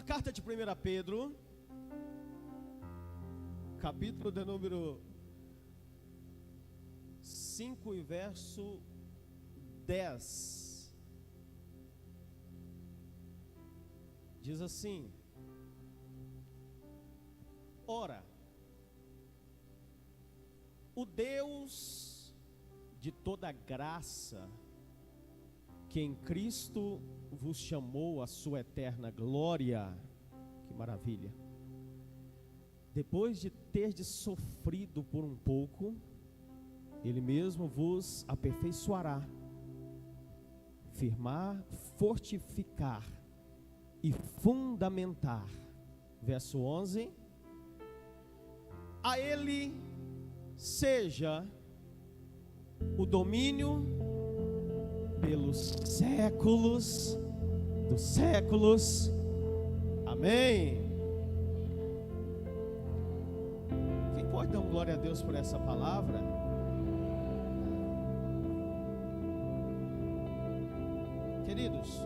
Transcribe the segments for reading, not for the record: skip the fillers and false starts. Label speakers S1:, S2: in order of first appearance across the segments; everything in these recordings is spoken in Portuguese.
S1: carta de 1 Pedro, capítulo de número 5 e verso 10, diz assim: ora, o Deus de toda graça, que em Cristo vos chamou à sua eterna glória, que maravilha, depois de terdes sofrido por um pouco, Ele mesmo vos aperfeiçoará, firmar, fortificar e fundamentar. Verso 11: a Ele seja o domínio pelos séculos dos séculos. Amém. Quem pode dar glória a Deus por essa palavra? Queridos,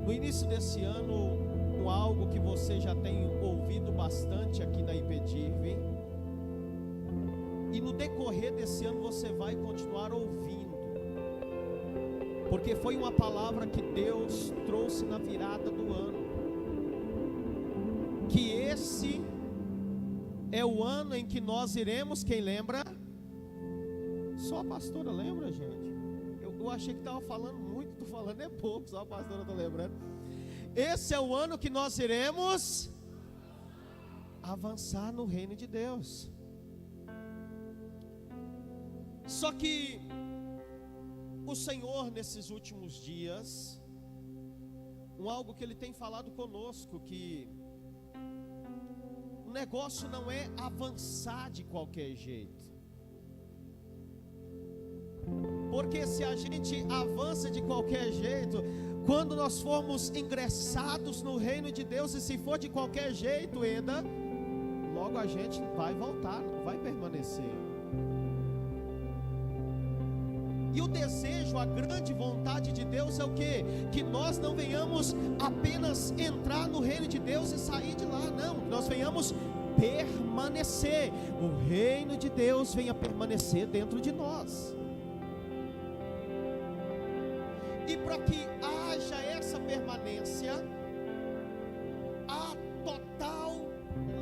S1: no início desse ano, com algo que você já tem ouvido bastante aqui na IPDIV, e no decorrer desse ano você vai continuar ouvindo, porque foi uma palavra que Deus trouxe na virada do ano, que esse é o ano em que nós iremos, quem lembra? Só a pastora lembra, gente? Eu achei que estava falando muito, estou falando é pouco, só a pastora está lembrando. Esse é o ano que nós iremos avançar no reino de Deus. Só que o Senhor, nesses últimos dias, algo que Ele tem falado conosco, que o negócio não é avançar de qualquer jeito. Porque se a gente avança de qualquer jeito, quando nós formos ingressados no reino de Deus, e se for de qualquer jeito, logo a gente vai voltar, não vai permanecer. E o desejo, a grande vontade de Deus é o quê? Que nós não venhamos apenas entrar no reino de Deus e sair de lá, não. Nós venhamos permanecer. O reino de Deus venha permanecer dentro de nós. E para que haja essa permanência, há total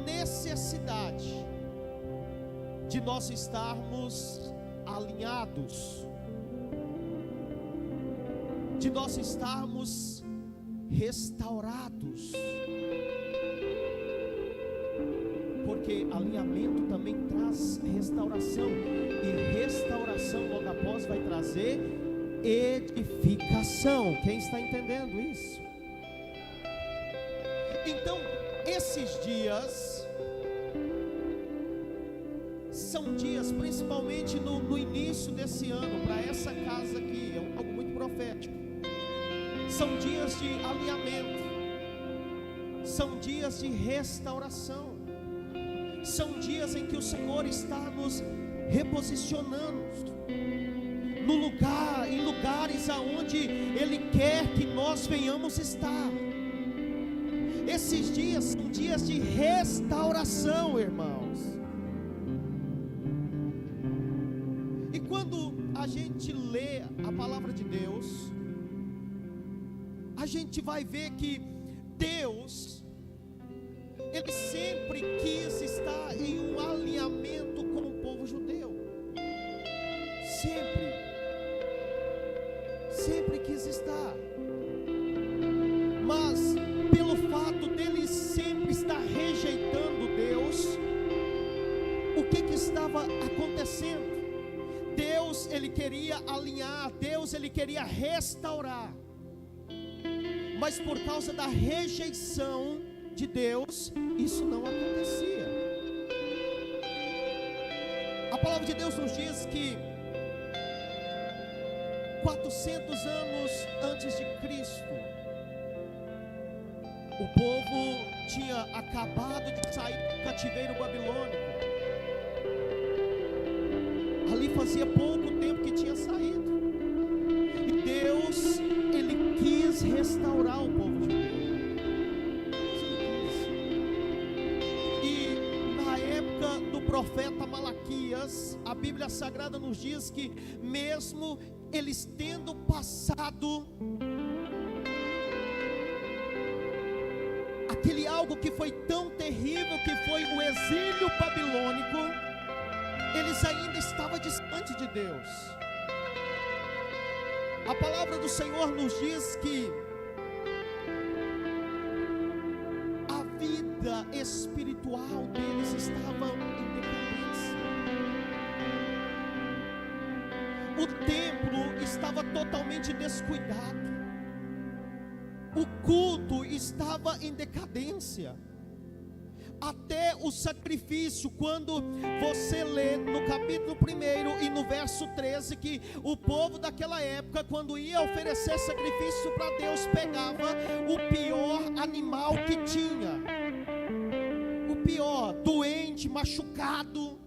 S1: necessidade de nós estarmos alinhados, de nós estarmos restaurados, porque alinhamento também traz restauração, e restauração logo após vai trazer edificação. Quem está entendendo isso? Então, esses dias são dias, principalmente no início desse ano, para essa casa aqui, é algo muito profético. São dias de alinhamento, são dias de restauração, são dias em que o Senhor está nos reposicionando no lugar, em lugares aonde Ele quer que nós venhamos estar. Esses dias são dias de restauração, irmãos. E quando a gente lê a palavra de Deus, a gente vai ver que Deus, Ele sempre quis estar em um alinhamento com o povo judeu. Sempre quis estar. Mas pelo fato dele sempre estar rejeitando Deus, o que estava acontecendo? Deus, Ele queria alinhar, Deus, Ele queria restaurar, mas por causa da rejeição de Deus, isso não acontecia. A palavra de Deus nos diz que 400 anos antes de Cristo, o povo tinha acabado de sair do cativeiro babilônico. Ali fazia pouco tempo que tinha saído, e Deus, Ele quis restaurar o povo de Deus. E na época do profeta Malaquias, a Bíblia Sagrada nos diz que mesmo eles tendo passado aquele algo que foi tão terrível, que foi o exílio babilônico, eles ainda estavam distante de Deus. A palavra do Senhor nos diz que a vida espiritual deles estava em decadência. O templo estava totalmente descuidado. O culto estava em decadência. Até o sacrifício, quando você lê no capítulo 1 e no verso 13, que o povo daquela época, quando ia oferecer sacrifício para Deus, pegava o pior animal que tinha, o pior, doente, machucado,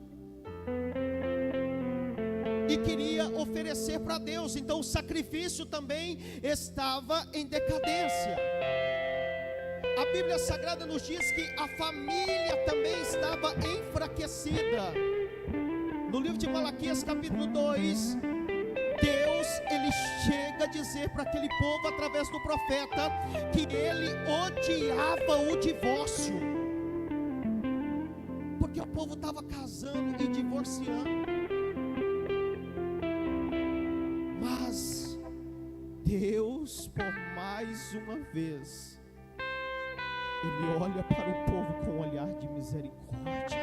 S1: e queria oferecer para Deus. Então o sacrifício também estava em decadência. A Bíblia Sagrada nos diz que a família também estava enfraquecida. No livro de Malaquias capítulo 2, Deus, ele chega a dizer para aquele povo através do profeta que ele odiava o divórcio, porque o povo estava casando e divorciando. Mas Deus, por mais uma vez, Ele olha para o povo com um olhar de misericórdia,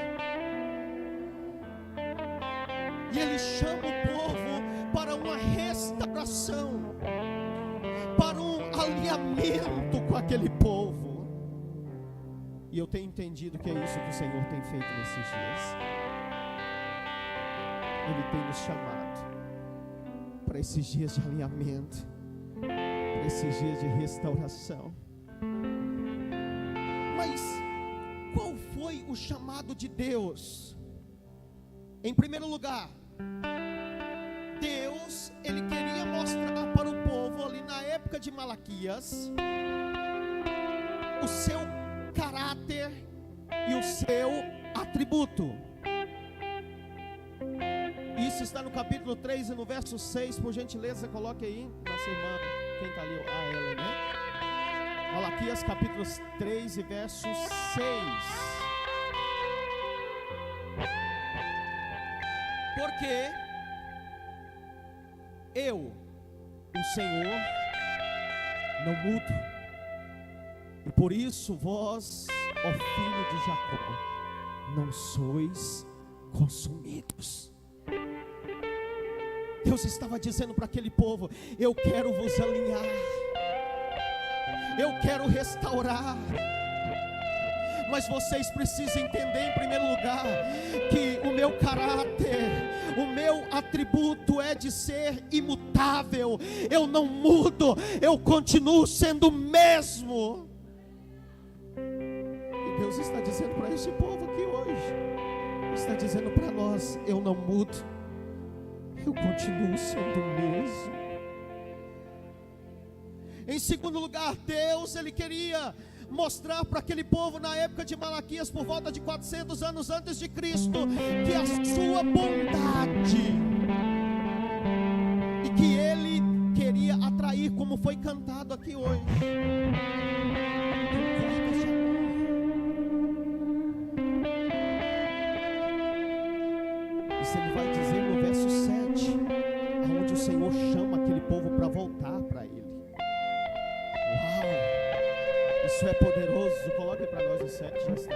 S1: e Ele chama o povo para uma restauração, para um alinhamento com aquele povo. E eu tenho entendido que é isso que o Senhor tem feito nesses dias. Ele tem nos chamado para esses dias de alinhamento, para esses dias de restauração. Mas qual foi o chamado de Deus? Em primeiro lugar, Deus, ele queria mostrar para o povo ali na época de Malaquias o seu caráter e o seu atributo. Isso está no capítulo 3 e no verso 6, por gentileza, coloque aí, nossa irmã, quem está ali? Ela, né? Malaquias capítulo 3 e verso 6. Porque eu, o Senhor, não mudo, e por isso vós, ó filho de Jacó, não sois consumidos. Deus estava dizendo para aquele povo: eu quero vos alinhar, eu quero restaurar, mas vocês precisam entender em primeiro lugar que o meu caráter, o meu atributo é de ser imutável. Eu não mudo, eu continuo sendo o mesmo. E Deus está dizendo para esse povo aqui hoje, está dizendo para nós: eu não mudo, eu continuo sendo o mesmo. Em segundo lugar, Deus, ele queria mostrar para aquele povo na época de Malaquias, por volta de 400 anos antes de Cristo, que a sua bondade, e que ele queria atrair, como foi cantado aqui hoje. Isso ele vai dizer no verso 7, onde o Senhor chama aquele povo para voltar para ele. Uau! Isso é poderoso. Coloque para nós o 7, já está.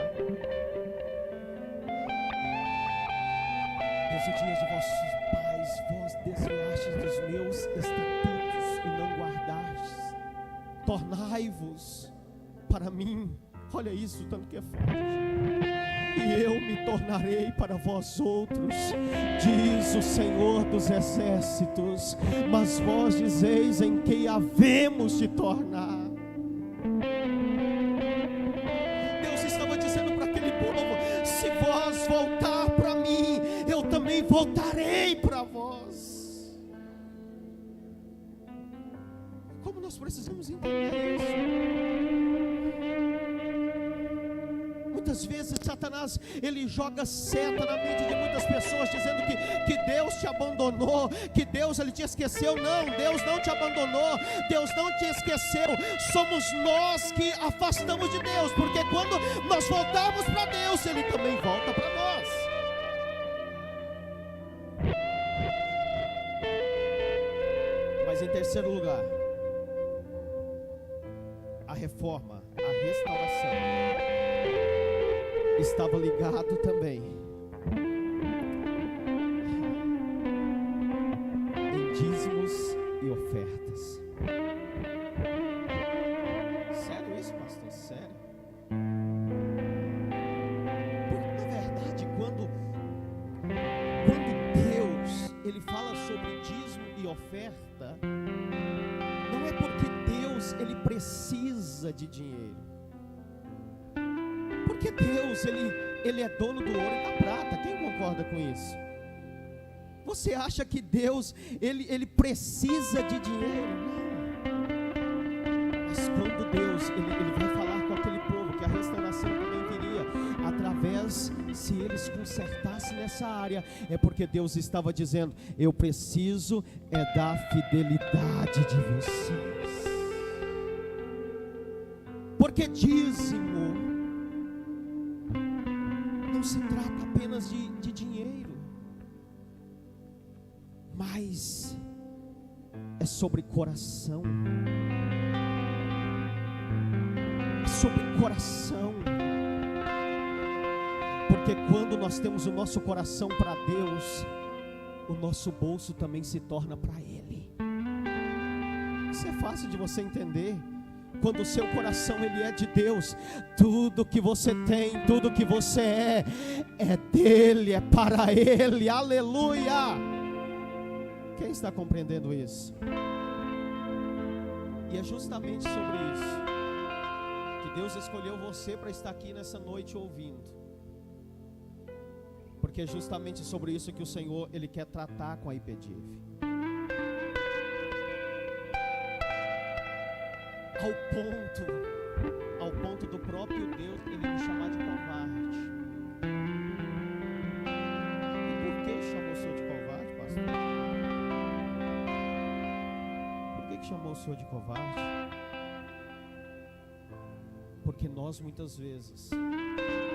S1: Desde o dia de vossos pais, vós desviastes dos meus estatutos e não guardastes. Tornai-vos para mim. Olha isso, tanto que é forte. E eu me tornarei para vós outros, diz o Senhor dos exércitos. Mas vós dizeis: em quem havemos de tornar? Deus estava dizendo para aquele povo: se vós voltar para mim, eu também voltarei para vós. Como nós precisamos entender isso? Muitas vezes Satanás, ele joga seta na mente de muitas pessoas, dizendo que Deus te abandonou, que Deus, ele te esqueceu. Não, Deus não te abandonou, Deus não te esqueceu. Somos nós que afastamos de Deus, porque quando nós voltamos para Deus, ele também volta para nós. Mas em terceiro lugar, a reforma, a restauração estava ligado também em dízimos e ofertas. Sério isso, pastor? Sério? Porque na verdade, quando Deus, ele fala sobre dízimo e oferta, não é porque Deus, ele precisa de dinheiro. Porque Deus, ele é dono do ouro e da prata. Quem concorda com isso? Você acha que Deus, ele precisa de dinheiro? Não. Mas quando Deus, ele vai falar com aquele povo, que a restauração também viria através, se eles consertassem nessa área, é porque Deus estava dizendo: eu preciso da fidelidade de vocês. Porque dízimo não se trata apenas de dinheiro, mas é sobre coração. É sobre coração. Porque quando nós temos o nosso coração para Deus, o nosso bolso também se torna para Ele. Isso é fácil de você entender. Quando o seu coração ele é de Deus, tudo que você tem, tudo que você é dele, é para Ele. Aleluia! Quem está compreendendo isso? E é justamente sobre isso que Deus escolheu você para estar aqui nessa noite ouvindo. Porque é justamente sobre isso que o Senhor, ele quer tratar com a IPDIV. Ao ponto do próprio Deus ele me chamar de covarde. E por que chamou o Senhor de covarde, pastor? Por que chamou o Senhor de covarde? Porque nós muitas vezes,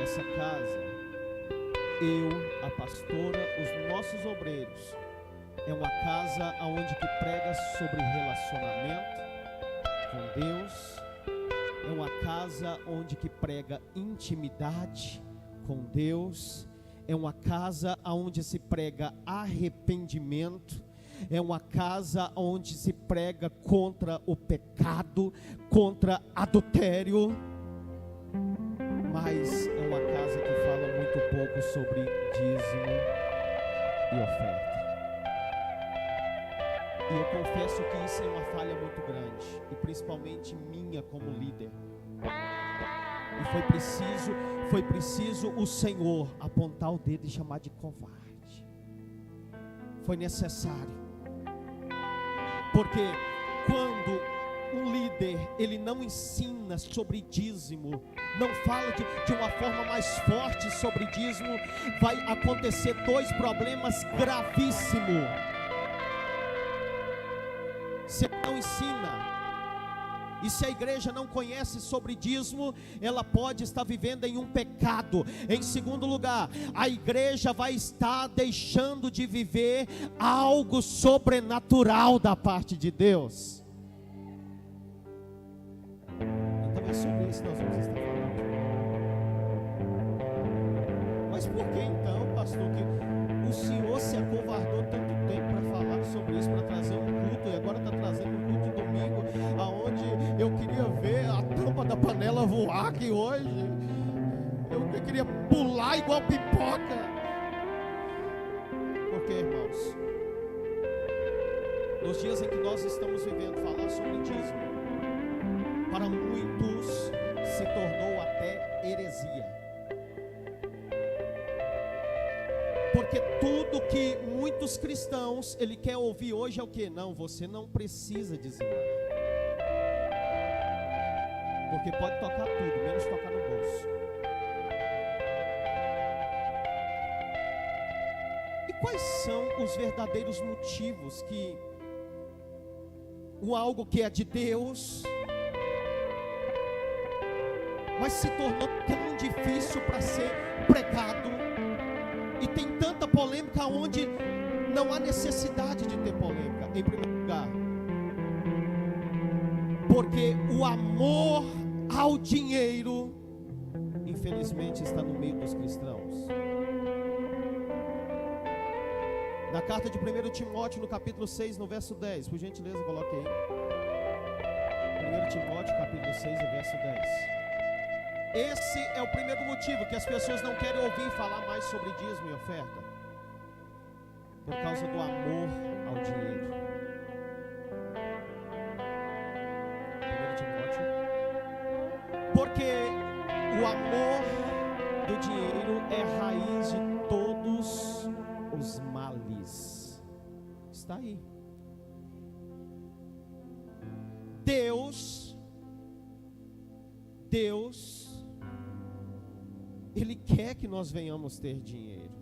S1: essa casa, eu, a pastora, os nossos obreiros, é uma casa onde que prega sobre relacionamento com Deus, é uma casa onde que prega intimidade com Deus, é uma casa onde se prega arrependimento, é uma casa onde se prega contra o pecado, contra adultério, mas é uma casa que fala muito pouco sobre dízimo e oferta. E eu confesso que isso é uma falha muito grande, e principalmente minha como líder. E foi preciso o Senhor apontar o dedo e chamar de covarde. Foi necessário. Porque quando um líder, ele não ensina sobre dízimo, não fala de uma forma mais forte sobre dízimo, vai acontecer dois problemas gravíssimos. Se não ensina, e se a igreja não conhece sobre dízimo, ela pode estar vivendo em um pecado. Em segundo lugar, a igreja vai estar deixando de viver algo sobrenatural da parte de Deus. Então é sobre isso que nós vamos estar falando. Mas por que então, pastor, que o Senhor se acovardou tanto tempo para falar sobre isso, para trazer um culto, e agora está trazendo um culto de domingo, aonde eu queria ver a tampa da panela voar aqui hoje, eu queria pular igual pipoca? Porque, irmãos, nos dias em que nós estamos vivendo, falar sobre dízimo, para muitos se tornou até heresia. Porque tudo que muitos cristãos ele quer ouvir hoje é o que? Não, você não precisa dizimar. Porque pode tocar tudo, menos tocar no bolso. E quais são os verdadeiros motivos que algo que é de Deus, mas se tornou tão difícil para ser pregado, e tem tanta polêmica onde não há necessidade de ter polêmica? Em primeiro lugar, porque o amor ao dinheiro, infelizmente, está no meio dos cristãos. Na carta de 1 Timóteo, no capítulo 6, no verso 10, por gentileza, coloque aí. 1 Timóteo, capítulo 6, no verso 10. Esse é o primeiro motivo que as pessoas não querem ouvir falar mais sobre dízimo e oferta, por causa do amor ao dinheiro. 1 Timóteo. Porque o amor do dinheiro é raiz de todos os males. Está aí. Deus, Ele quer que nós venhamos ter dinheiro.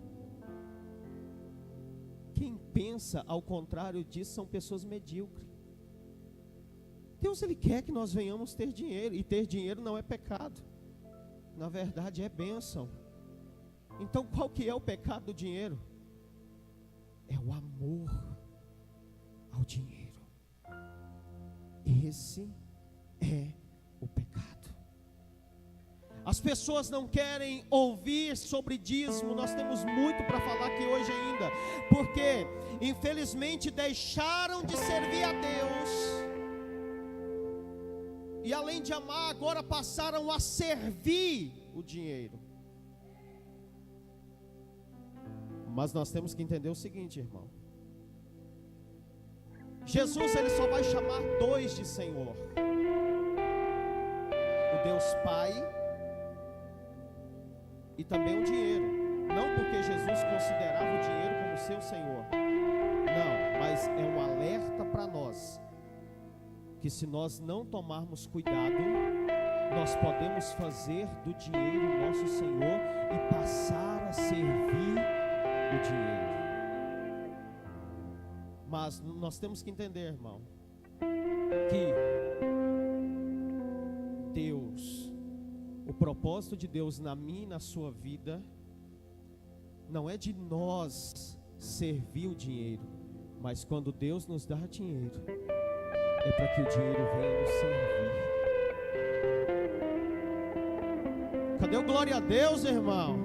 S1: Quem pensa ao contrário disso são pessoas medíocres. Deus, Ele quer que nós venhamos ter dinheiro, e ter dinheiro não é pecado, na verdade é bênção. Então qual que é o pecado do dinheiro? É o amor ao dinheiro. Esse é o pecado. As pessoas não querem ouvir sobre dízimo. Nós temos muito para falar aqui hoje ainda, porque infelizmente deixaram de servir a Deus, e além de amar, agora passaram a servir o dinheiro. Mas nós temos que entender o seguinte, irmão: Jesus, Ele só vai chamar dois de Senhor: o Deus Pai e também o dinheiro. Não porque Jesus considerava o dinheiro como seu Senhor, não, mas é um alerta para nós, que se nós não tomarmos cuidado, nós podemos fazer do dinheiro nosso Senhor e passar a servir o dinheiro. Mas nós temos que entender, irmão, que Deus, o propósito de Deus na minha e na sua vida, não é de nós servir o dinheiro, mas quando Deus nos dá dinheiro, é para que o dinheiro venha nos servir. Cadê o glória a Deus, irmão?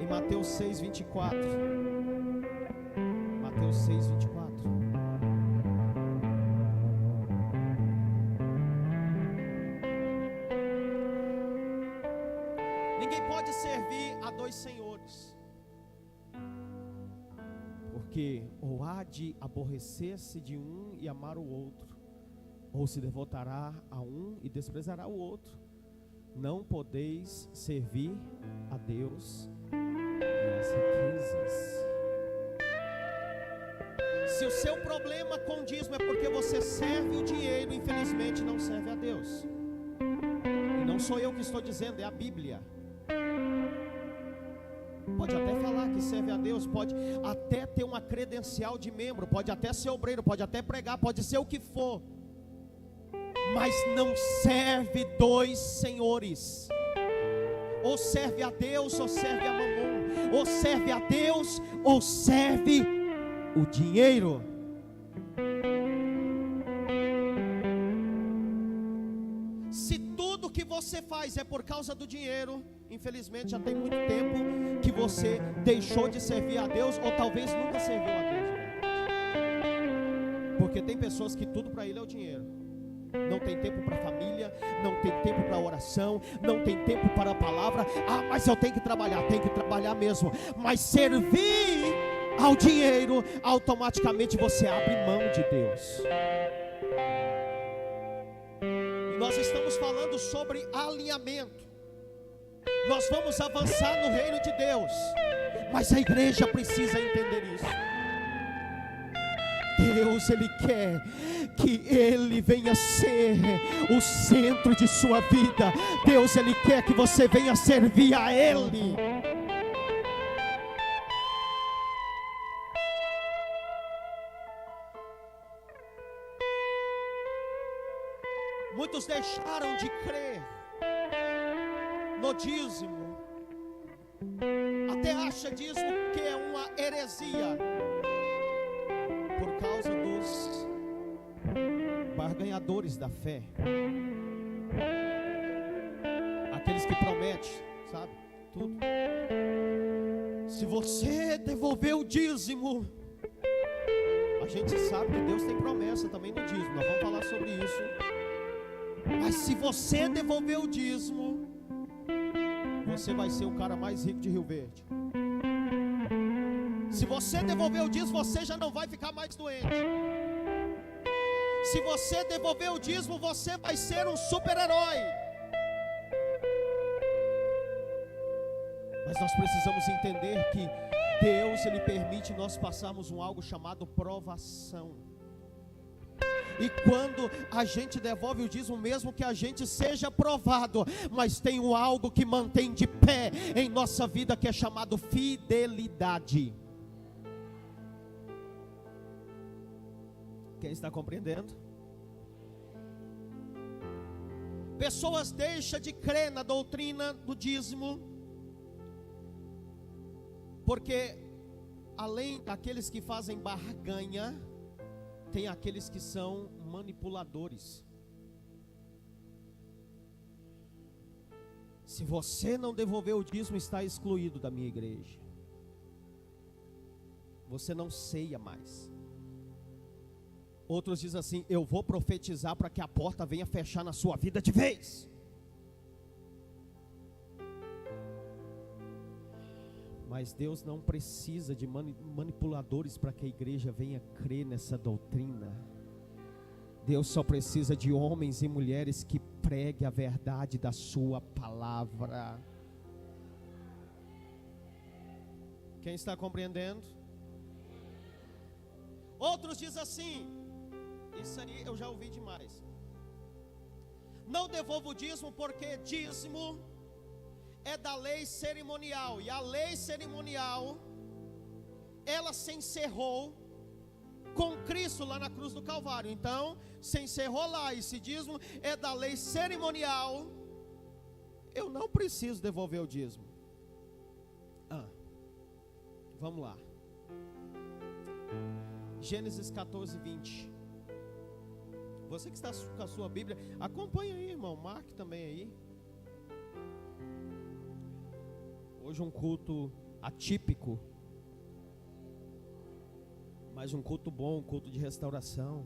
S1: Em Mateus 6, 24. Mateus 6, 24. Ninguém pode servir a dois senhores, porque ou há de aborrecer-se de um e amar o outro, ou se devotará a um e desprezará o outro. Não podeis servir a Deus e às riquezas. Se o seu problema com dízimo é porque você serve o dinheiro, infelizmente não serve a Deus. E não sou eu que estou dizendo, é a Bíblia. Pode até falar que serve a Deus, pode até ter uma credencial de membro, pode até ser obreiro, pode até pregar, pode ser o que for, mas não serve dois senhores. Ou serve a Deus ou serve a mamon, ou serve a Deus ou serve o dinheiro. Se tudo que você faz é por causa do dinheiro, infelizmente já tem muito tempo que você deixou de servir a Deus, ou talvez nunca serviu a Deus, porque tem pessoas que tudo para ele é o dinheiro. Não tem tempo para a família, não tem tempo para a oração, não tem tempo para a palavra. Ah, mas eu tenho que trabalhar mesmo. Mas servir ao dinheiro, automaticamente você abre mão de Deus. E nós estamos falando sobre alinhamento. Nós vamos avançar no reino de Deus, mas a igreja precisa entender isso. Deus, Ele quer que Ele venha ser o centro de sua vida. Deus, Ele quer que você venha servir a Ele. Muitos deixaram de crer no dízimo, até acha dízimo que é uma heresia, por causa dos barganhadores da fé, aqueles que prometem, sabe, tudo. Se você devolver o dízimo, a gente sabe que Deus tem promessa também no dízimo, nós vamos falar sobre isso. Mas se você devolver o dízimo, você vai ser o cara mais rico de Rio Verde. Se você devolver o dízimo, você já não vai ficar mais doente. Se você devolver o dízimo, você vai ser um super-herói. Mas nós precisamos entender que Deus, Ele permite nós passarmos algo chamado provação. E quando a gente devolve o dízimo, mesmo que a gente seja provado, mas tem algo que mantém de pé em nossa vida, que é chamado fidelidade. Quem está compreendendo? Pessoas deixam de crer na doutrina do dízimo, porque além daqueles que fazem barganha, tem aqueles que são manipuladores. Se você não devolver o dízimo, está excluído da minha igreja. Você não ceia mais. Outros dizem assim: eu vou profetizar para que a porta venha fechar na sua vida de vez. Mas Deus não precisa de manipuladores para que a igreja venha crer nessa doutrina. Deus só precisa de homens e mulheres que preguem a verdade da sua palavra. Quem está compreendendo? Outros dizem assim, isso aí eu já ouvi demais: não devolvo o dízimo porque dízimo é da lei cerimonial, e a lei cerimonial, ela se encerrou com Cristo lá na cruz do Calvário. Então, se encerrou lá, esse dízimo é da lei cerimonial, eu não preciso devolver o dízimo. Vamos lá, Gênesis 14, 20. Você que está com a sua Bíblia, acompanha aí, irmão, marque também aí. Hoje um culto atípico, mas um culto bom, um culto de restauração.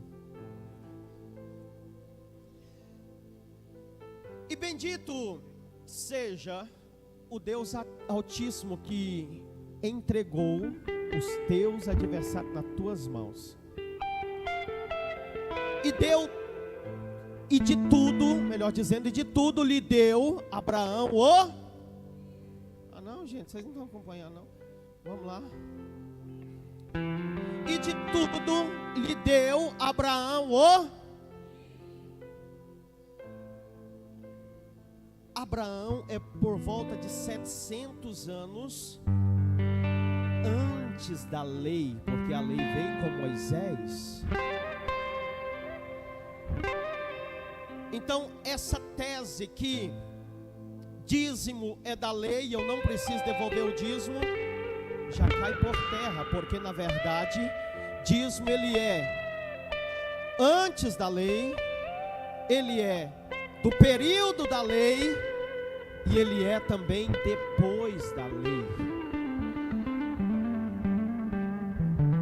S1: E bendito seja o Deus Altíssimo que entregou os teus adversários nas tuas mãos. E deu, e de tudo, melhor dizendo, e de tudo lhe deu Abraão o... Gente, vocês não estão acompanhando não? Vamos lá. E de tudo lhe deu Abraão o... Abraão é por volta de 700 anos antes da lei, porque a lei veio com Moisés. Então essa tese que dízimo é da lei, eu não preciso devolver o dízimo, já cai por terra, porque na verdade dízimo ele é antes da lei, ele é do período da lei e ele é também depois da lei.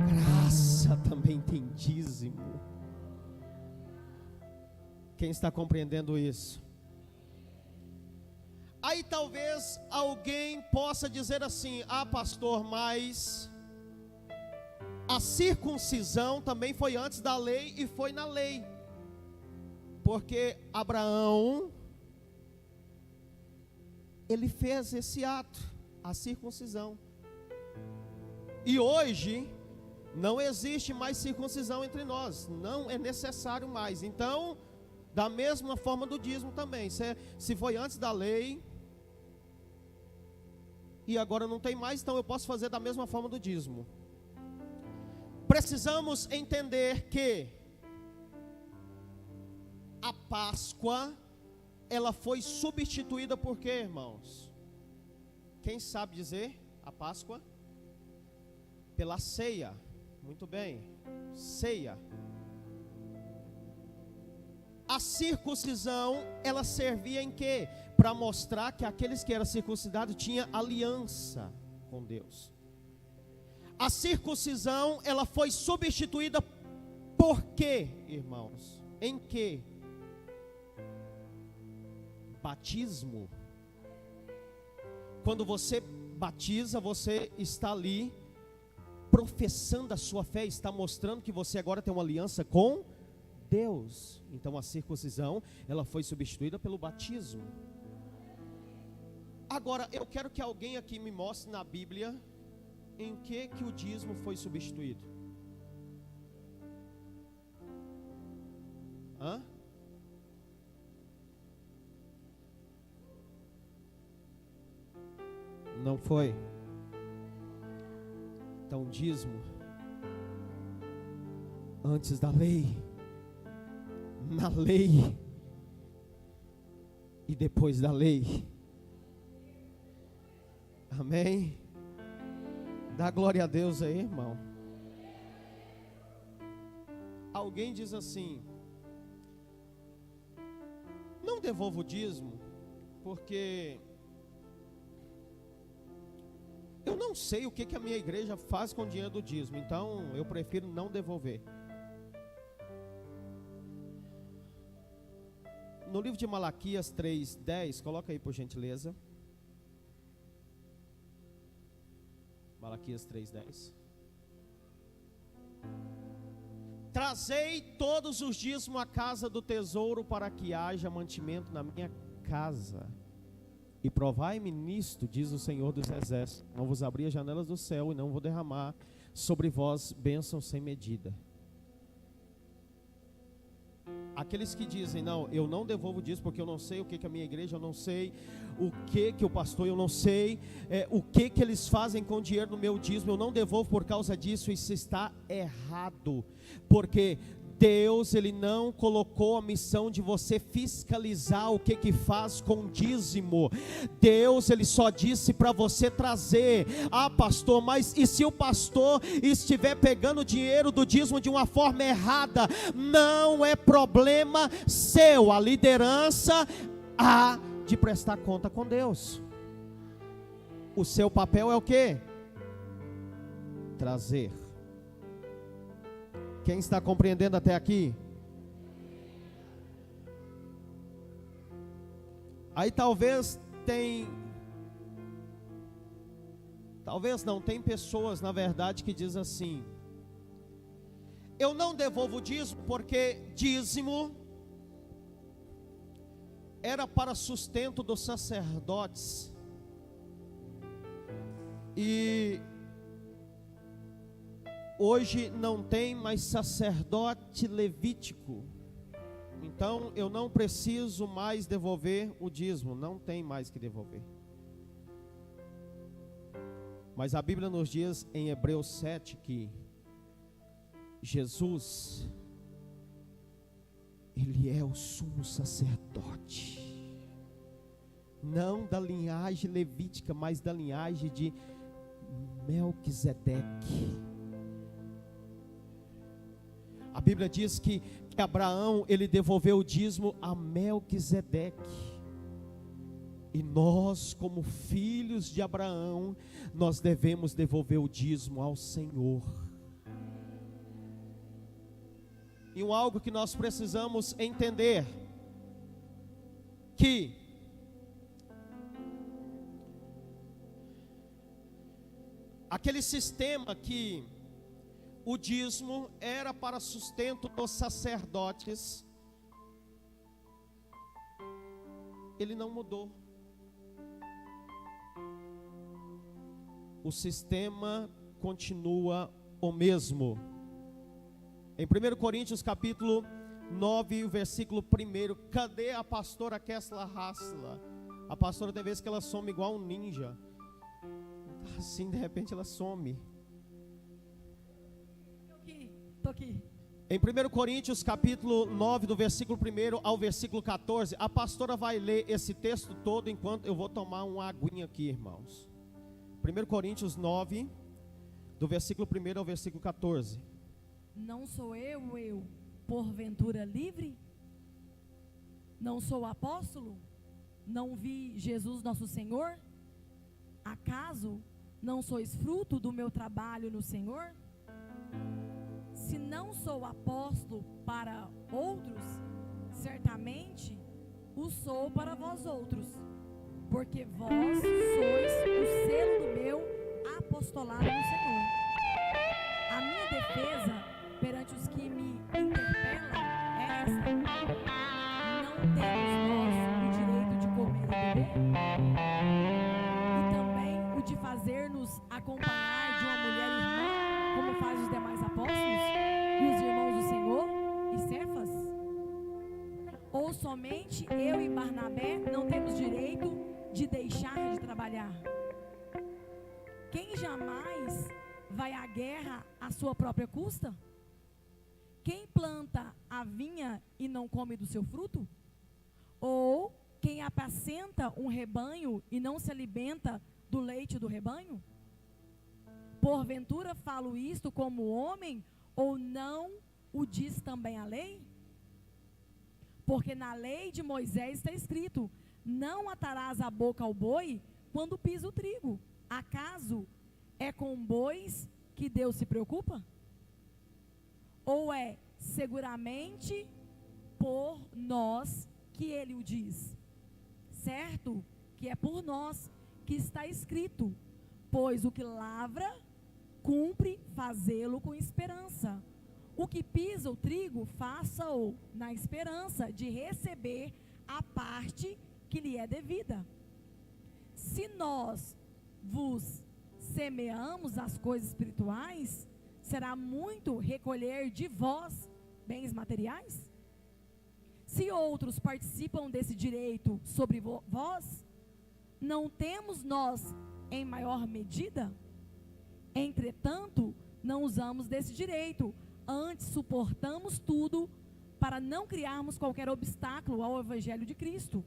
S1: Graça também tem dízimo. Quem está compreendendo isso? Aí talvez alguém possa dizer assim: ah, pastor, mas a circuncisão também foi antes da lei e foi na lei, porque Abraão, ele fez esse ato, a circuncisão. E hoje Não existe mais circuncisão entre nós, não é necessário mais. Então, da mesma forma do dízimo também, se foi antes da lei e agora não tem mais, então eu posso fazer da mesma forma do dízimo. Precisamos entender que a Páscoa, ela foi substituída por quê, irmãos? Quem sabe dizer a Páscoa? Pela ceia. Muito bem, ceia. A circuncisão, ela servia em quê? Para mostrar que aqueles que eram circuncidados tinham aliança com Deus. A circuncisão, ela foi substituída por quê, irmãos? Em quê? Batismo. Quando você batiza, você está ali professando a sua fé, está mostrando que você agora tem uma aliança com Deus. Então a circuncisão, ela foi substituída pelo batismo. Agora, eu quero que alguém aqui me mostre na Bíblia em que o dízimo foi substituído. Hã? Não foi? Então, dízimo, antes da lei, na lei e depois da lei. Amém? Dá glória a Deus aí, irmão. Alguém diz assim: não devolvo o dízimo, porque eu não sei o que a minha igreja faz com o dinheiro do dízimo, então eu prefiro não devolver. No livro de Malaquias 3:10, coloca aí por gentileza. Malaquias 3:10. Trazei todos os dízimos à casa do tesouro, para que haja mantimento na minha casa. E provai-me nisto, diz o Senhor dos Exércitos: não vos abri as janelas do céu e não vou derramar sobre vós bênção sem medida. Aqueles que dizem: não, eu não devolvo disso porque eu não sei o que a minha igreja, eu não sei o que o pastor, eu não sei o que eles fazem com o dinheiro do meu dízimo, eu não devolvo por causa disso. Isso está errado, porque Deus, Ele não colocou a missão de você fiscalizar o que faz com o dízimo. Deus, Ele só disse para você trazer. Ah, pastor, mas e se o pastor estiver pegando o dinheiro do dízimo de uma forma errada? Não é problema seu. A liderança há de prestar conta com Deus. O seu papel é o quê? Trazer. Quem está compreendendo até aqui? Aí talvez não, tem pessoas na verdade que dizem assim: eu não devolvo dízimo porque dízimo era para sustento dos sacerdotes. E hoje não tem mais sacerdote levítico, então eu não preciso mais devolver o dízimo, não tem mais que devolver. Mas a Bíblia nos diz em Hebreus 7 que Jesus, Ele é o sumo sacerdote, não da linhagem levítica, mas da linhagem de Melquisedeque. A Bíblia diz que Abraão, ele devolveu o dízimo a Melquisedeque. E nós, como filhos de Abraão, nós devemos devolver o dízimo ao Senhor. E algo que nós precisamos entender, que aquele sistema que o dízimo era para sustento dos sacerdotes, ele não mudou. O sistema continua o mesmo. Em 1 Coríntios capítulo 9, versículo 1, cadê a pastora Kessla Hassler? A pastora tem vezes que ela some igual um ninja, assim de repente ela some.
S2: Tô aqui.
S1: Em 1 Coríntios capítulo 9, do versículo 1 ao versículo 14, a pastora vai ler esse texto todo enquanto eu vou tomar uma aguinha aqui, irmãos. 1 Coríntios 9, do versículo 1 ao versículo 14.
S2: Não sou eu, porventura livre? Não sou apóstolo? Não vi Jesus nosso Senhor? Acaso não sois fruto do meu trabalho no Senhor? Se não sou apóstolo para outros, certamente o sou para vós outros, porque vós sois o selo do meu apostolado no Senhor. A minha defesa perante os que me interpelam é esta: não temos nós o direito de comer e beber? E também o de fazer-nos acompanhar de uma mulher irmã, como faz os demais apóstolos e os irmãos do Senhor e Cefas? Ou somente eu e Barnabé não temos direito de deixar de trabalhar? Quem jamais vai à guerra à sua própria custa? Quem planta a vinha e não come do seu fruto? Ou quem apacenta um rebanho e não se alimenta do leite do rebanho? Porventura falo isto como homem, ou não o diz também a lei? Porque na lei de Moisés está escrito: não atarás a boca ao boi quando pisa o trigo. Acaso é com bois que Deus se preocupa? Ou é seguramente por nós que ele o diz? Certo que é por nós que está escrito: pois o que lavra, cumpre fazê-lo com esperança. O que pisa o trigo, faça-o na esperança de receber a parte que lhe é devida. Se nós vos semeamos as coisas espirituais, será muito recolher de vós bens materiais? Se outros participam desse direito sobre vós, não temos nós em maior medida? Entretanto, não usamos desse direito, antes suportamos tudo para não criarmos qualquer obstáculo ao evangelho de Cristo.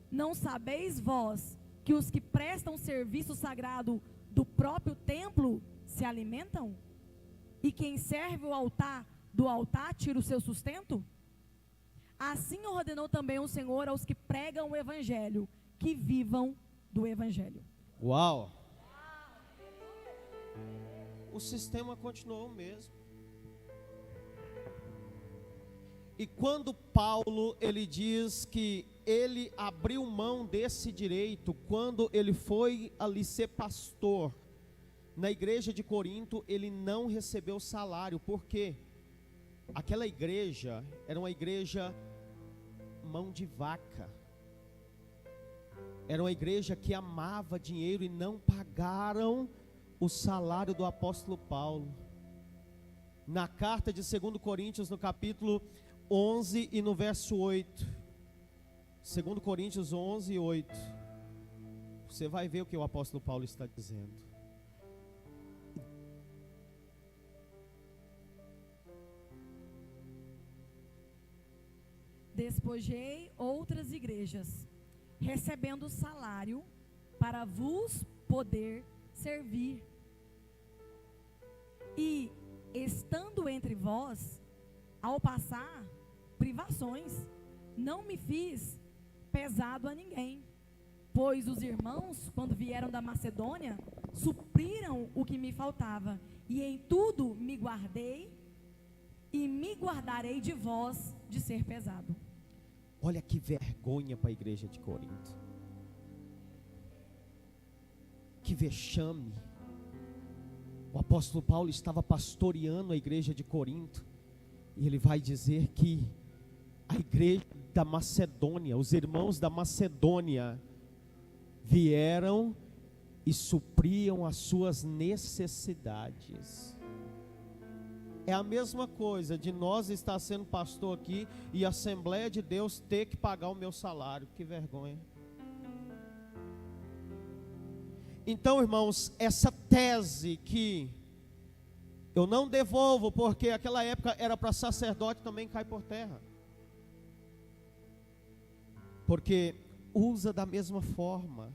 S2: Não sabeis vós que os que prestam serviço sagrado do próprio templo se alimentam? E quem serve o altar, do altar tira o seu sustento? Assim ordenou também o Senhor aos que pregam o evangelho, que vivam do evangelho.
S1: Uau! O sistema continuou o mesmo. E quando Paulo, ele diz que ele abriu mão desse direito, quando ele foi ali ser pastor, na igreja de Corinto, ele não recebeu salário, porque aquela igreja era uma igreja mão de vaca, era uma igreja que amava dinheiro e não pagaram o salário do apóstolo Paulo. Na carta de 2 Coríntios, no capítulo 11 e no verso 8, 2 Coríntios 11 e 8, você vai ver o que o apóstolo Paulo está dizendo.
S2: Despojei outras igrejas, recebendo salário para vos poder servir. E estando entre vós, ao passar privações, não me fiz pesado a ninguém, pois os irmãos, quando vieram da Macedônia, supriram o que me faltava, e em tudo me guardei e me guardarei de vós de ser pesado.
S1: Olha que vergonha para a igreja de Corinto, que vexame. O apóstolo Paulo estava pastoreando a igreja de Corinto, e ele vai dizer que a igreja da Macedônia, os irmãos da Macedônia vieram e supriam as suas necessidades. É a mesma coisa de nós estar sendo pastor aqui e a Assembleia de Deus ter que pagar o meu salário. Que vergonha. Então, irmãos, essa tese que eu não devolvo porque aquela época era para sacerdote também cai por terra. Porque usa da mesma forma.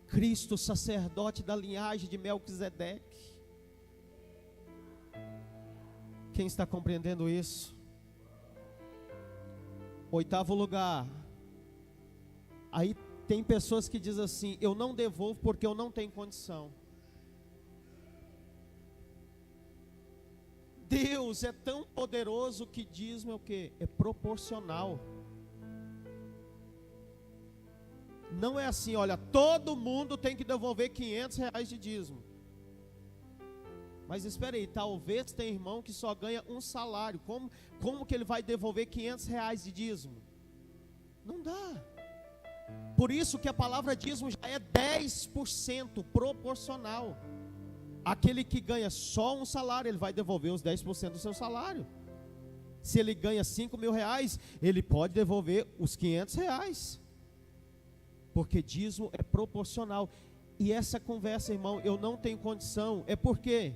S1: Cristo, sacerdote da linhagem de Melquisedeque. Quem está compreendendo isso? 8º lugar. Aí tem pessoas que dizem assim: eu não devolvo porque eu não tenho condição. Deus é tão poderoso que dízimo é o quê? É proporcional. Não é assim, olha, todo mundo tem que devolver R$500 de dízimo. Mas espera aí, talvez tem irmão que só ganha um salário. Como que ele vai devolver R$500 de dízimo? Não dá. Por isso que a palavra dízimo já é 10% proporcional. Aquele que ganha só um salário, ele vai devolver os 10% do seu salário. Se ele ganha R$5.000, ele pode devolver os R$500. Porque dízimo é proporcional. E essa conversa, irmão, eu não tenho condição. É porque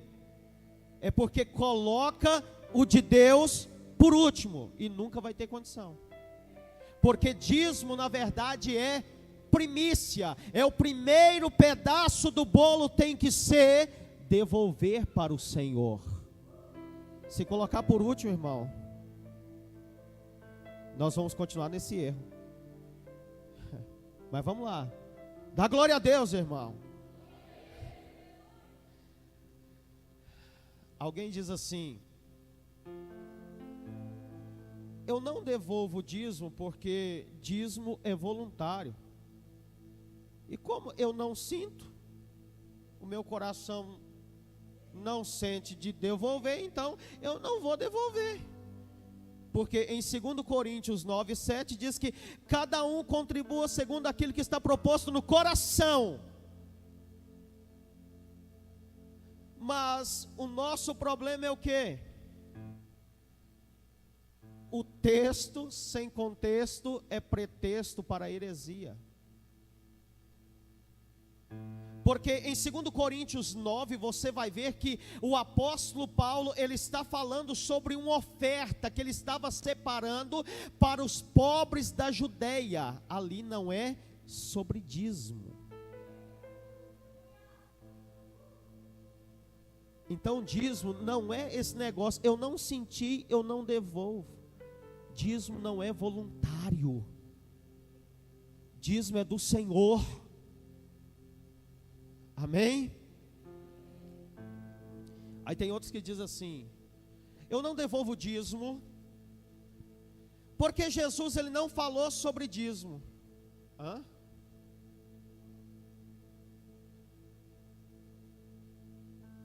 S1: coloca o de Deus por último e nunca vai ter condição. Porque dízimo na verdade é primícia, é o primeiro pedaço do bolo, tem que ser devolver para o Senhor. Se colocar por último, irmão, nós vamos continuar nesse erro. Mas vamos lá, dá glória a Deus, irmão. Alguém diz assim: eu não devolvo dízimo porque dízimo é voluntário. E como eu não sinto, o meu coração não sente de devolver, então eu não vou devolver. Porque em 2 Coríntios 9:7 diz que cada um contribua segundo aquilo que está proposto no coração. Mas o nosso problema é o quê? O texto sem contexto é pretexto para a heresia. Porque em 2 Coríntios 9 você vai ver que o apóstolo Paulo, ele está falando sobre uma oferta que ele estava separando para os pobres da Judeia. Ali não é sobre dízimo. Então dízimo não é esse negócio, eu não senti, eu não devolvo. Dízimo não é voluntário. Dízimo é do Senhor. Amém? Aí tem outros que dizem assim: eu não devolvo dízimo porque Jesus ele não falou sobre dízimo. Hã?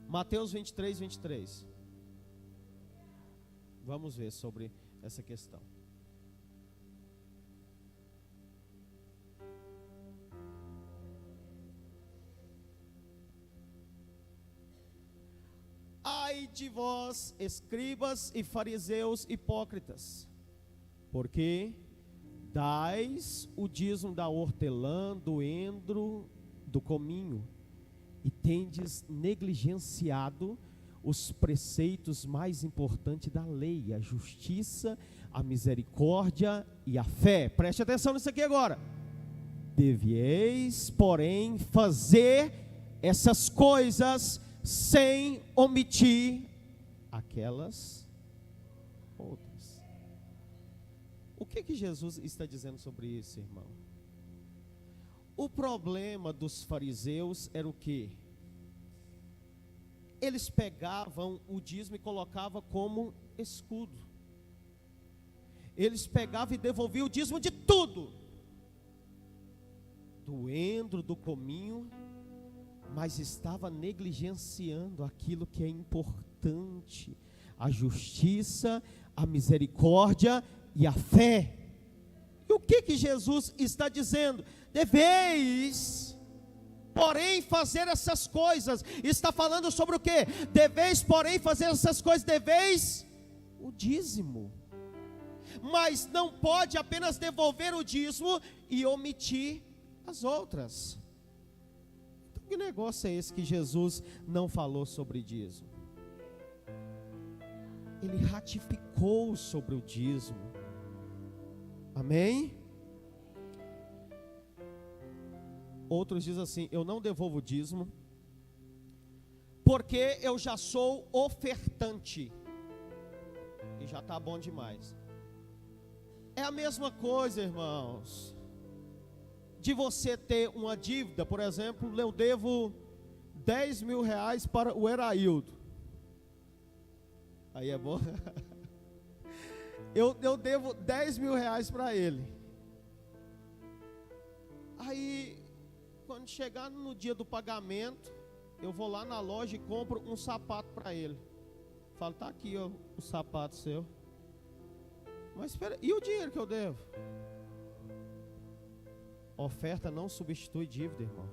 S1: Mateus 23:23. Vamos ver sobre essa questão. Ai de vós, escribas e fariseus hipócritas, porque dais o dízimo da hortelã, do endro, do cominho, e tendes negligenciado os preceitos mais importantes da lei, a justiça, a misericórdia e a fé. Preste atenção nisso aqui agora. Devieis, porém, fazer essas coisas sem omitir aquelas outras. O que Jesus está dizendo sobre isso, irmão? O problema dos fariseus era o quê? Eles pegavam o dízimo e colocavam como escudo. Eles pegavam e devolviam o dízimo de tudo, do endro, do cominho, mas estava negligenciando aquilo que é importante: a justiça, a misericórdia e a fé. E o que Jesus está dizendo? Deveis, porém, fazer essas coisas. Está falando sobre o quê? Deveis, porém, fazer essas coisas. Deveis o dízimo. Mas não pode apenas devolver o dízimo e omitir as outras. Então, que negócio é esse que Jesus não falou sobre dízimo? Ele ratificou sobre o dízimo. Amém? Outros dizem assim: eu não devolvo o dízimo, porque eu já sou ofertante, e já está bom demais. É a mesma coisa, irmãos, de você ter uma dívida. Por exemplo, eu devo 10 mil reais para o Eraildo. Aí é bom. Eu devo 10 mil reais para ele. Aí, quando chegar no dia do pagamento, eu vou lá na loja e compro um sapato para ele. Falo: tá aqui, ó, o sapato seu. Mas espera, e o dinheiro que eu devo? Oferta não substitui dívida, irmão.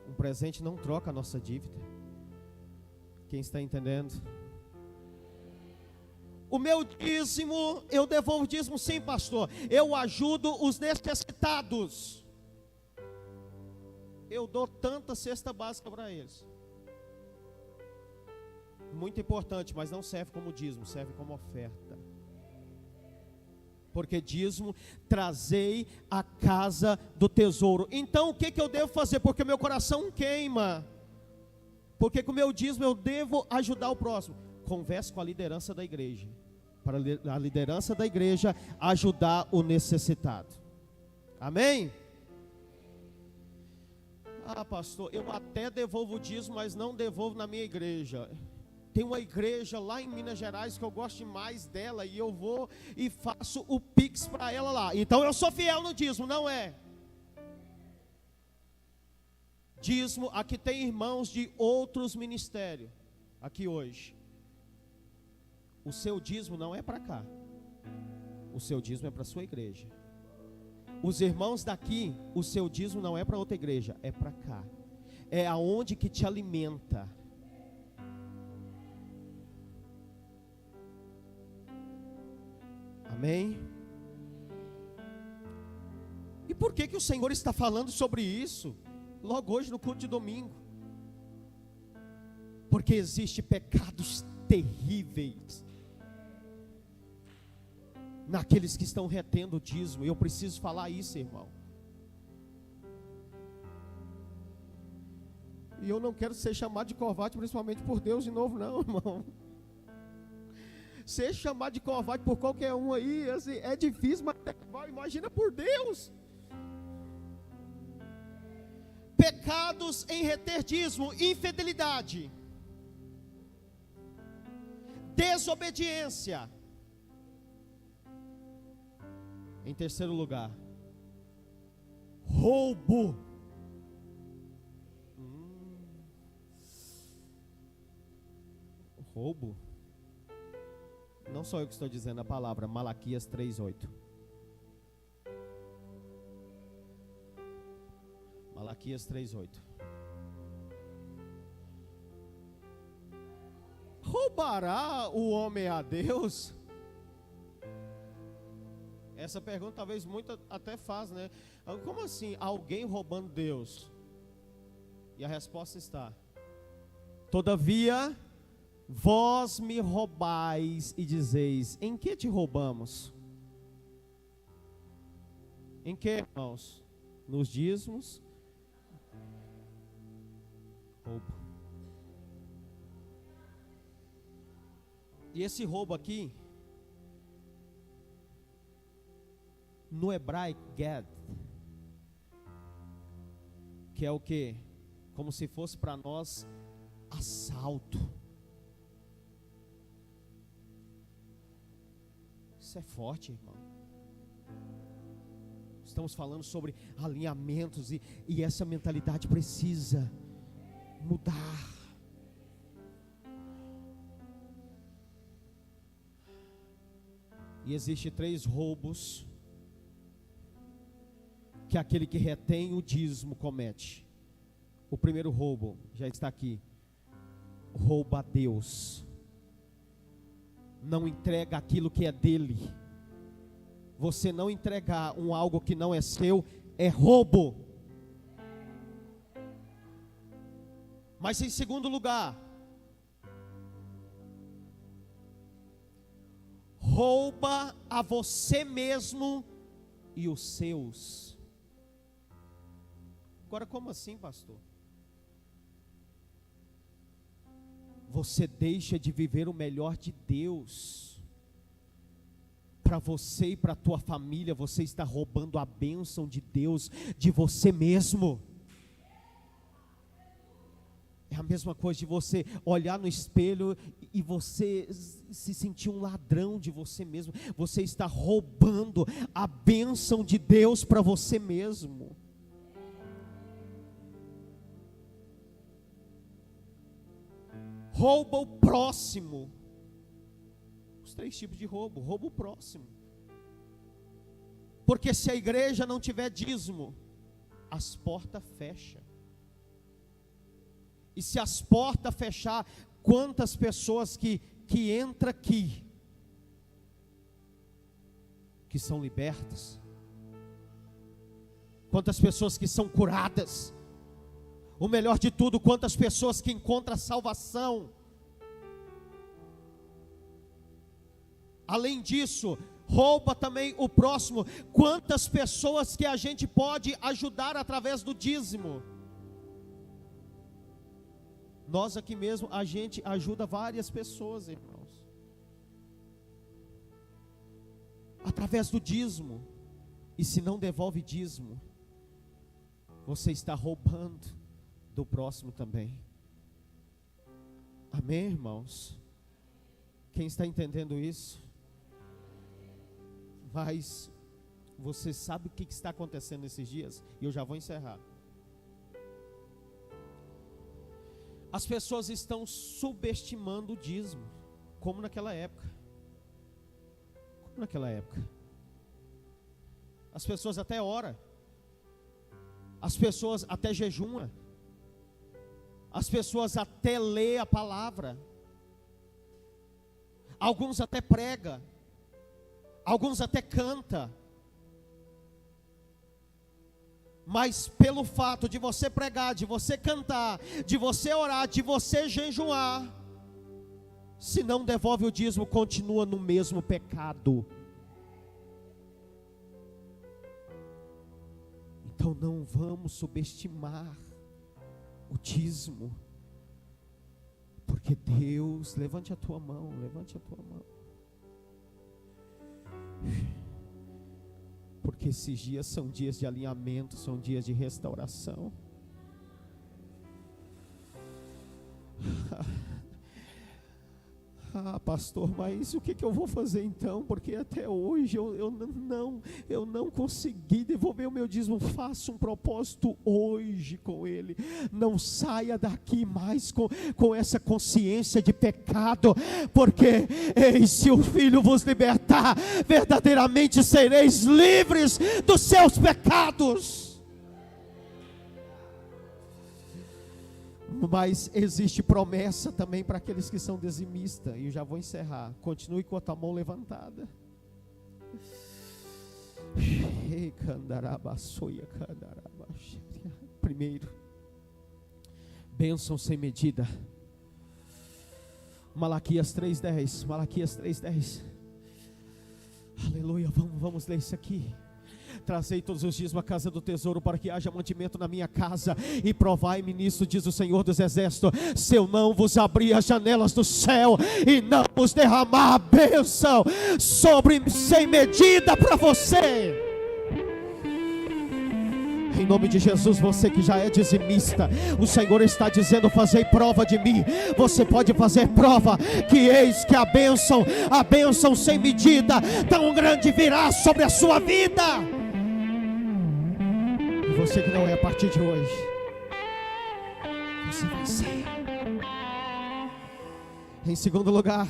S1: Um presente não troca a nossa dívida. Quem está entendendo? O meu dízimo, eu devolvo dízimo, sim, pastor. Eu ajudo os necessitados. Eu dou tanta cesta básica para eles. Muito importante, mas não serve como dízimo, serve como oferta. Porque dízimo, trazei a casa do tesouro. Então o que eu devo fazer? Porque meu coração queima. Porque com o meu dízimo eu devo ajudar o próximo. Converse com a liderança da igreja, para a liderança da igreja ajudar o necessitado. Amém? Ah, pastor, eu até devolvo o dízimo, mas não devolvo na minha igreja. Tem uma igreja lá em Minas Gerais que eu gosto demais dela, e eu vou e faço o Pix para ela lá. Então eu sou fiel no dízimo, não é? Dízimo, aqui tem irmãos de outros ministérios, aqui hoje. O seu dízimo não é para cá. O seu dízimo é para a sua igreja. Os irmãos daqui, o seu dízimo não é para outra igreja, é para cá. É aonde que te alimenta. Amém? E por que o Senhor está falando sobre isso logo hoje no culto de domingo? Porque existem pecados terríveis naqueles que estão retendo o dízimo. E eu preciso falar isso, irmão. E eu não quero ser chamado de covarde, principalmente por Deus de novo, não, irmão. Ser chamado de covarde por qualquer um aí, assim, é difícil, mas imagina por Deus. Pecados em reter dízimo: infidelidade, desobediência. Em terceiro lugar, roubo. Roubo. Não sou eu que estou dizendo a palavra, Malaquias 3:8. Malaquias 3:8. Roubará o homem a Deus? Essa pergunta talvez muita até faz, né? Como assim, alguém roubando Deus? E a resposta está: todavia, vós me roubais e dizeis: em que te roubamos? Em que, irmãos? Nos dízimos? Roubo. E esse roubo aqui, no hebraico, gad, que é o que? Como se fosse para nós assalto. Isso é forte, irmão. Estamos falando sobre alinhamentos e essa mentalidade precisa mudar. E existe 3 roubos que aquele que retém o dízimo comete. O primeiro roubo, já está aqui, rouba a Deus. Não entrega aquilo que é dele. Você não entregar algo que não é seu, é roubo. Mas em segundo lugar, rouba a você mesmo e os seus. Agora, como assim, pastor? Você deixa de viver o melhor de Deus. Para você e para a tua família, você está roubando a bênção de Deus de você mesmo. É a mesma coisa de você olhar no espelho e você se sentir um ladrão de você mesmo. Você está roubando a bênção de Deus para você mesmo. Rouba o próximo. Os 3 tipos de roubo. Rouba o próximo. Porque se a igreja não tiver dízimo, as portas fecham. E se as portas fechar, quantas pessoas que entram aqui, que são libertas, quantas pessoas que são curadas, o melhor de tudo, quantas pessoas que encontram salvação. Além disso, rouba também o próximo, quantas pessoas que a gente pode ajudar através do dízimo. Nós aqui mesmo, a gente ajuda várias pessoas, irmãos, através do dízimo. E se não devolve dízimo, você está roubando do próximo também. Amém, irmãos? Quem está entendendo isso? Mas você sabe o que está acontecendo nesses dias? E eu já vou encerrar. As pessoas estão subestimando o dízimo, como naquela época. Como naquela época. As pessoas até oram. As pessoas até jejuam. As pessoas até lê a palavra. Alguns até prega. Alguns até canta. Mas pelo fato de você pregar, de você cantar, de você orar, de você jejuar, se não devolve o dízimo, continua no mesmo pecado. Então não vamos subestimar o dízimo, porque Deus, levante a tua mão, levante a tua mão. Porque esses dias são dias de alinhamento, são dias de restauração. Pastor, mas o que eu vou fazer então? Porque até hoje eu não consegui devolver o meu dízimo. Faça um propósito hoje com ele. Não saia daqui mais com essa consciência de pecado, porque se o Filho vos libertar, verdadeiramente sereis livres dos seus pecados. Mas existe promessa também para aqueles que são dizimistas. E eu já vou encerrar. Continue com a tua mão levantada. Primeiro, bênção sem medida. Malaquias 3:10. Malaquias 3:10. Aleluia. Vamos ler isso aqui. Trazei todos os dias uma casa do tesouro, para que haja mantimento na minha casa, e provai-me nisso, diz o Senhor dos Exércitos, se eu não vos abrir as janelas do céu, e não vos derramar a bênção sem medida para você. Em nome de Jesus, você que já é dizimista, o Senhor está dizendo: fazei prova de mim. Você pode fazer prova, que eis que a bênção sem medida tão grande virá sobre a sua vida. E você que não é, a partir de hoje, você vai ser. Em segundo lugar,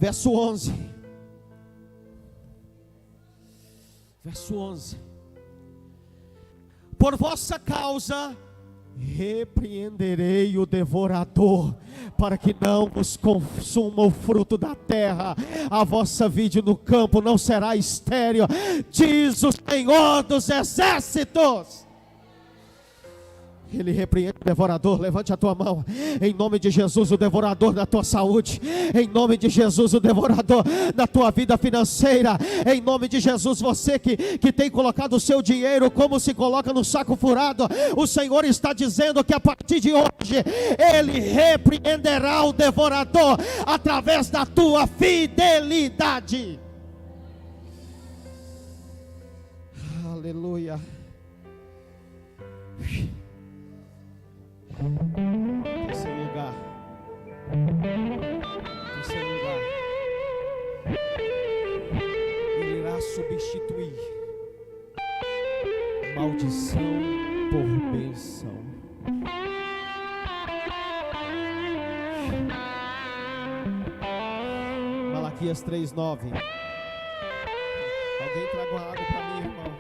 S1: Verso 11. Verso 11. Por vossa causa repreenderei o devorador, para que não vos consuma o fruto da terra. A vossa vide no campo não será estéril, diz o Senhor dos exércitos. Ele repreende o devorador. Levante a tua mão. Em nome de Jesus, o devorador da tua saúde. Em nome de Jesus, o devorador da tua vida financeira. Em nome de Jesus, você que tem colocado o seu dinheiro como se coloca no saco furado, o Senhor está dizendo que a partir de hoje Ele repreenderá o devorador através da tua fidelidade. Aleluia. Terceiro lugar. Ele irá substituir maldição por bênção. Malaquias 3:9. Alguém traga uma água para mim, irmão.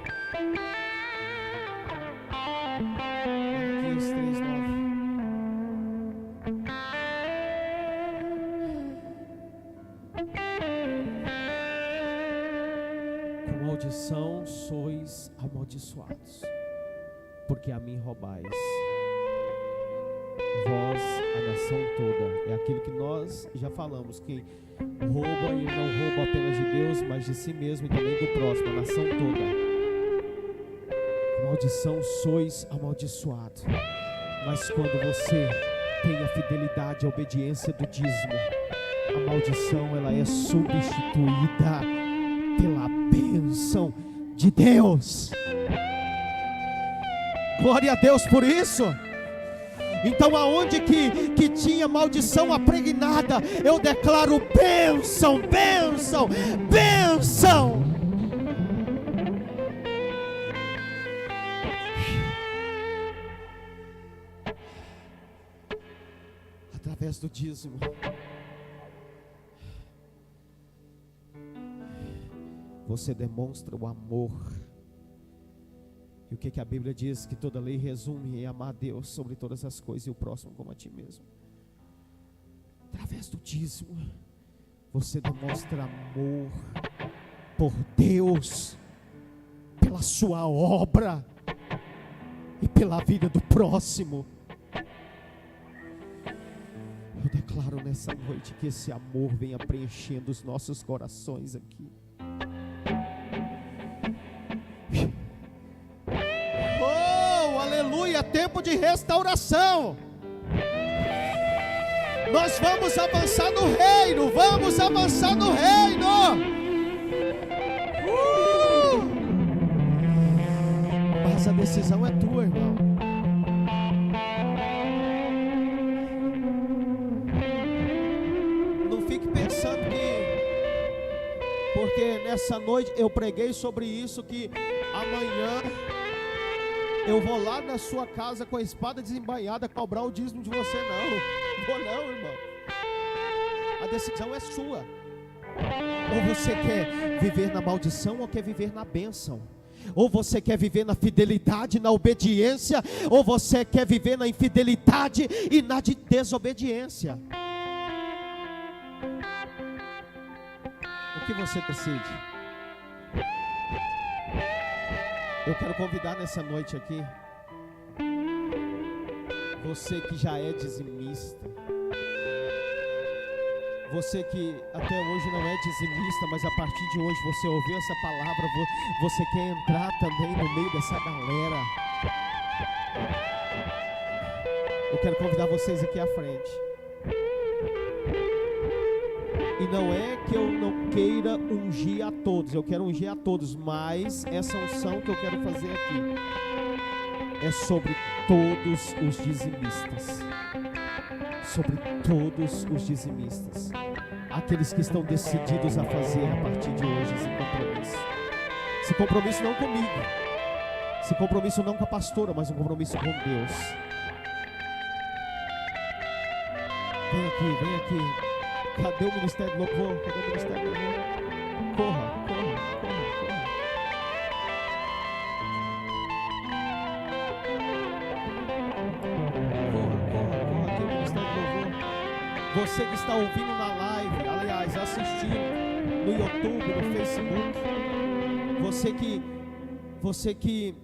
S1: Malaquias 3:9. Com maldição sois amaldiçoados, porque a mim roubais. Vós, a nação toda. É aquilo que nós já falamos, que rouba e não rouba apenas de Deus, mas de si mesmo e também do próximo, a nação toda. Com maldição sois amaldiçoados. Mas quando você tem a fidelidade, a obediência do dízimo, a maldição ela é substituída pela bênção de Deus. Glória a Deus por isso. Então aonde que tinha maldição apregnada, eu declaro bênção, bênção, bênção. Através do dízimo, você demonstra o amor. E o que a Bíblia diz? Que toda lei resume em amar a Deus sobre todas as coisas e o próximo como a ti mesmo. Através do dízimo, você demonstra amor por Deus, pela sua obra e pela vida do próximo. Eu declaro nessa noite que esse amor venha preenchendo os nossos corações aqui. Aleluia, tempo de restauração. Nós vamos avançar no reino, vamos avançar no reino. Mas a decisão é tua, irmão. Não fique pensando que porque nessa noite eu preguei sobre isso, que amanhã eu vou lá na sua casa com a espada desembainhada cobrar o dízimo de você. Não vou não, irmão. A decisão é sua. Ou você quer viver na maldição ou quer viver na bênção. Ou você quer viver na fidelidade, na obediência, ou você quer viver na infidelidade e na desobediência. O que você decide? Eu quero convidar nessa noite aqui, você que já é dizimista, você que até hoje não é dizimista, mas a partir de hoje você ouviu essa palavra, você quer entrar também no meio dessa galera. Eu quero convidar vocês aqui à frente. E não é que eu não queira ungir a todos, eu quero ungir a todos, mas essa unção que eu quero fazer aqui é sobre todos os dizimistas. Sobre todos os dizimistas. Aqueles que estão decididos a fazer a partir de hoje esse compromisso. Esse compromisso não comigo, esse compromisso não com a pastora, mas um compromisso com Deus. Vem aqui, vem aqui. Cadê o ministério do louvor? Cadê o ministério do louvor? Corra, corra, corra, corra. Corra, corra, corra, aqui o ministério do louvor. Você que está ouvindo na live, aliás, assistindo no YouTube, no Facebook, você que